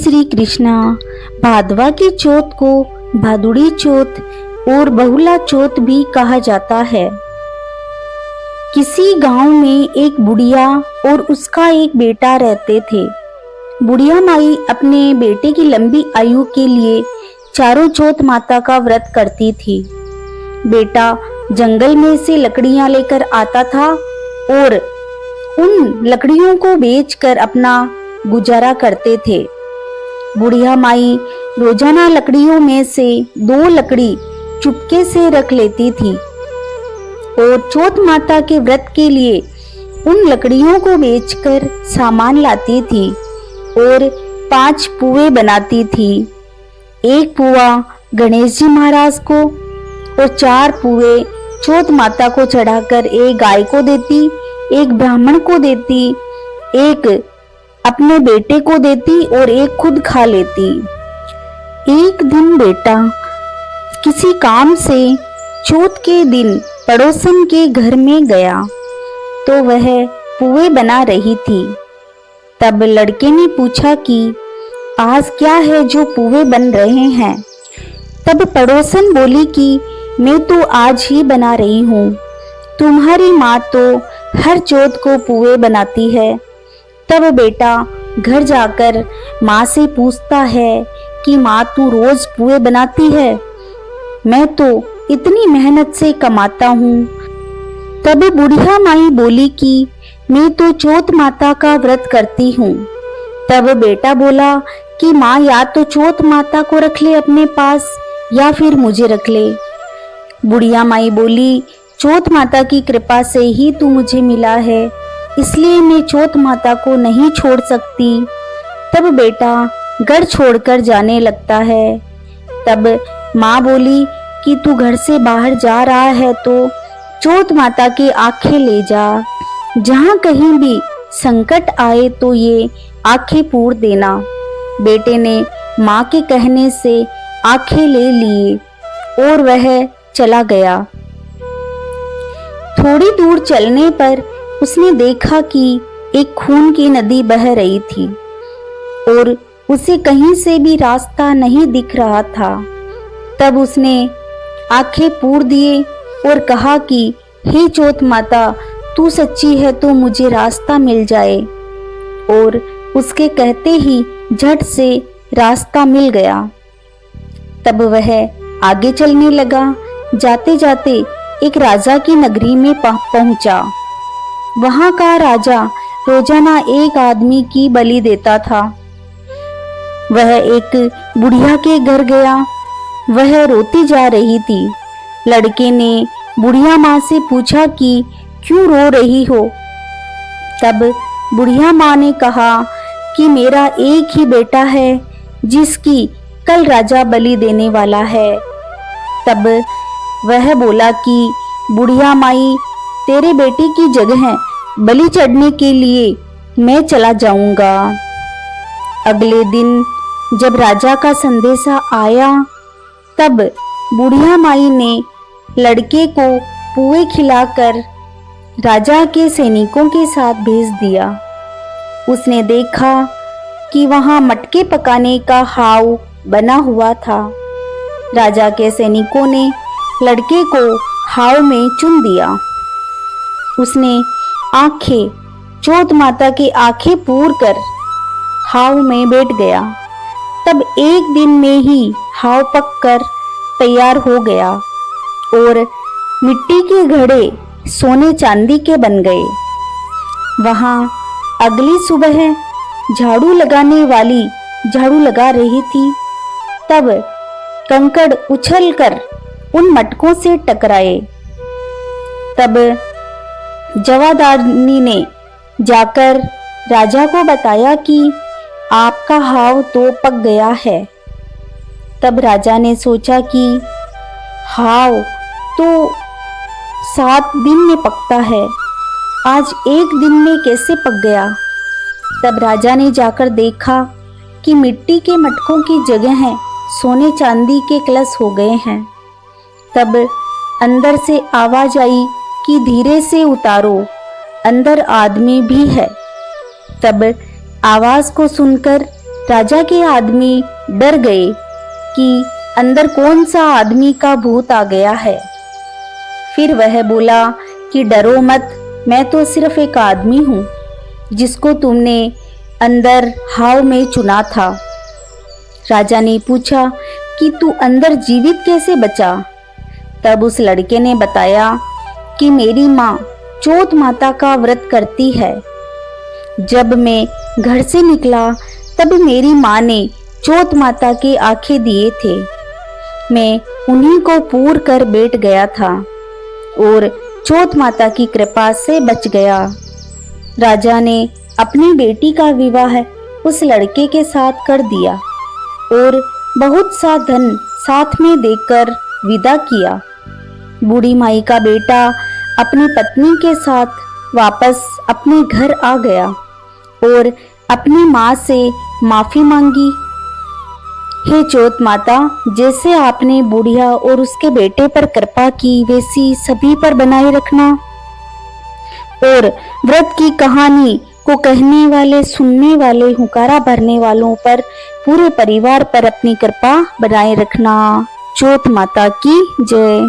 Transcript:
श्री कृष्णा। भादवा की चौथ को भादुड़ी चौथ और बहुला चौथ भी कहा जाता है। किसी गांव में एक बुढ़िया और उसका एक बेटा रहते थे। बुढ़िया माई अपने बेटे की लंबी आयु के लिए चारों चौथ माता का व्रत करती थी। बेटा जंगल में से लकड़ियां लेकर आता था और उन लकड़ियों को बेचकर अपना गुजारा करते थे। बुढ़िया माई रोजाना लकड़ियों में से 2 लकड़ी चुपके से रख लेती थी और चौथ माता के व्रत के लिए उन लकड़ियों को बेचकर सामान लाती थी और 5 पुए बनाती थी। 1 पुआ गणेश जी महाराज को और 4 पुए चौथ माता को चढ़ाकर एक गाय को देती, एक ब्राह्मण को देती, एक अपने बेटे को देती और एक खुद खा लेती। एक दिन बेटा किसी काम से चौथ के दिन पड़ोसन के घर में गया तो वह पुए बना रही थी। तब लड़के ने पूछा कि आज क्या है जो पुए बन रहे हैं। तब पड़ोसन बोली कि मैं तो आज ही बना रही हूँ, तुम्हारी माँ तो हर चौथ को पुए बनाती है। तब बेटा घर जाकर माँ से पूछता है कि माँ तू रोज पुए बनाती है, मैं तो इतनी मेहनत से कमाता हूँ। तब बुढ़िया माई बोली कि मैं तो चौथ माता का व्रत करती हूँ। तब बेटा बोला कि माँ या तो चौथ माता को रख ले अपने पास या फिर मुझे रख ले। बुढ़िया माई बोली चौथ माता की कृपा से ही तू मुझे मिला है, इसलिए मैं चौथ माता को नहीं छोड़ सकती। तब बेटा घर छोड़कर जाने लगता है। तब माँ बोली कि तू घर से बाहर जा रहा है तो चौथ माता की आंखें ले जा, जहाँ कहीं भी संकट आए तो ये आंखें पूर देना। बेटे ने माँ के कहने से आंखें ले लिए और वह चला गया। थोड़ी दूर चलने पर उसने देखा कि एक खून की नदी बह रही थी और उसे कहीं से भी रास्ता नहीं दिख रहा था। तब उसने आंखें पूर दिए और कहा कि हे चौथ माता, तू सच्ची है तो मुझे रास्ता मिल जाए। और उसके कहते ही झट से रास्ता मिल गया। तब वह आगे चलने लगा। जाते जाते एक राजा की नगरी में पहुंचा। वहां का राजा रोजाना एक आदमी की बलि देता था। वह एक बुढ़िया के घर गया। वह रोती जा रही थी। लड़के ने बुढ़िया माँ से पूछा कि क्यों रो रही हो। तब बुढ़िया माँ ने कहा कि मेरा एक ही बेटा है जिसकी कल राजा बलि देने वाला है। तब वह बोला कि बुढ़िया माई, तेरे बेटे की जगह बलि चढ़ने के लिए मैं चला जाऊंगा। अगले दिन जब राजा का संदेशा आया तब बुढ़िया माई ने लड़के को पुए खिलाकर राजा के सैनिकों के साथ भेज दिया। उसने देखा कि वहां मटके पकाने का हाव बना हुआ था। राजा के सैनिकों ने लड़के को हाव में चुन दिया। उसने आंखें चौथ माता की आंखें पूर कर हाव में बैठ गया। तब एक दिन में ही हाव पककर तैयार हो गया और मिट्टी के घड़े सोने चांदी के बन गए। वहां अगली सुबह झाड़ू लगाने वाली झाड़ू लगा रही थी। तब कंकड़ उछलकर उन मटकों से टकराए। तब जवादारनी ने जाकर राजा को बताया कि आपका हाव तो पक गया है। तब राजा ने सोचा कि हाव तो 7 दिन में पकता है, आज एक दिन में कैसे पक गया। तब राजा ने जाकर देखा कि मिट्टी के मटकों की जगह सोने चांदी के कलश हो गए हैं। तब अंदर से आवाज आई कि धीरे से उतारो, अंदर आदमी भी है। तब आवाज को सुनकर राजा के आदमी डर गए कि अंदर कौन सा आदमी का भूत आ गया है। फिर वह बोला कि डरो मत, मैं तो सिर्फ एक आदमी हूँ जिसको तुमने अंदर हाव में चुना था। राजा ने पूछा कि तू अंदर जीवित कैसे बचा? तब उस लड़के ने बताया कि मेरी माँ चौथ माता का व्रत करती है। जब मैं घर से निकला तब मेरी माँ ने चौथ माता के आंखें दिए थे। मैं उन्हीं को पूर कर बैठ गया था और चौथ माता की कृपा से बच गया। राजा ने अपनी बेटी का विवाह उस लड़के के साथ कर दिया और बहुत सा धन साथ में देकर विदा किया। बूढ़ी माई का बेटा अपनी पत्नी के साथ वापस अपने घर आ गया और अपनी माँ से माफी मांगी। हे चौथ माता, जैसे आपने बुढ़िया और उसके बेटे पर कृपा की वैसी सभी पर बनाए रखना और व्रत की कहानी को कहने वाले, सुनने वाले, हुंकारा भरने वालों पर, पूरे परिवार पर अपनी कृपा बनाए रखना। चौथ माता की जय।